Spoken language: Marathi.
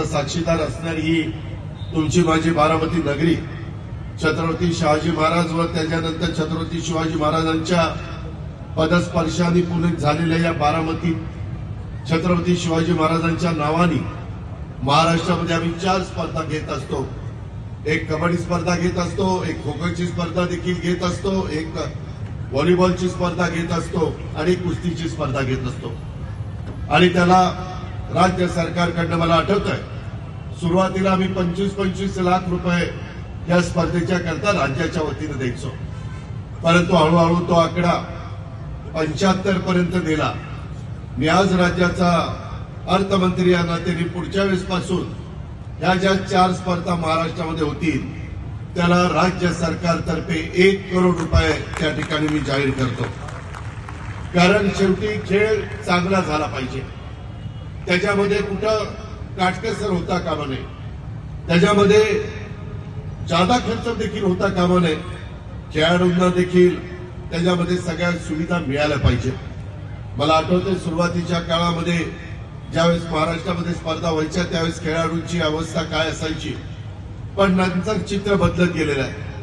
साक्षीदार असणारी ही तुमची माझी बारामती नगरी, छत्रपती शहाजी महाराज व त्याच्यानंतर छत्रपती शिवाजी महाराजांच्या पदस्पर्शाने पुनीत झालेल्या या बारामती छत्रपती शिवाजी महाराजांच्या नावाने महाराष्ट्रामध्ये आम्ही 4 स्पर्धा घेत असतो। एक कबड्डी स्पर्धा घेत असतो, एक खो खोची स्पर्धा देखील घेत असतो, एक व्हॉलीबॉलची स्पर्धा घेत असतो आणि कुस्तीची स्पर्धा घेत असतो। आणि त्याला राज्य सरकारकडनं मला आठवतंय सुरुवातीला आम्ही 25-25 लाख रुपये या स्पर्धेच्या करता राज्याच्या वतीने द्यायचो, परंतु हळूहळू तो आकडा 75 पर्यंत नेला। मी आज राज्याचा अर्थमंत्री या नात्याने पुढच्या वेळेसपासून या ज्या 4 स्पर्धा महाराष्ट्रामध्ये होतील त्याला राज्य सरकारतर्फे 1 करोड रुपये त्या ठिकाणी मी जाहीर करतो। कारण शेवटी खेळ चांगला झाला पाहिजे, त्याच्यामध्ये कुठं काटकसर होता कामा नये, त्याच्यामध्ये जादा खर्च देखील होता कामा नये, खेळाडूंना देखील त्याच्यामध्ये सगळ्या सुविधा मिळाल्या पाहिजे। मला आठवतंय सुरुवातीच्या काळामध्ये ज्यावेळेस महाराष्ट्रामध्ये स्पर्धा व्हायच्या त्यावेळेस खेळाडूंची अवस्था काय असायची, पण नंतर चित्र बदलत गेलेलं आहे।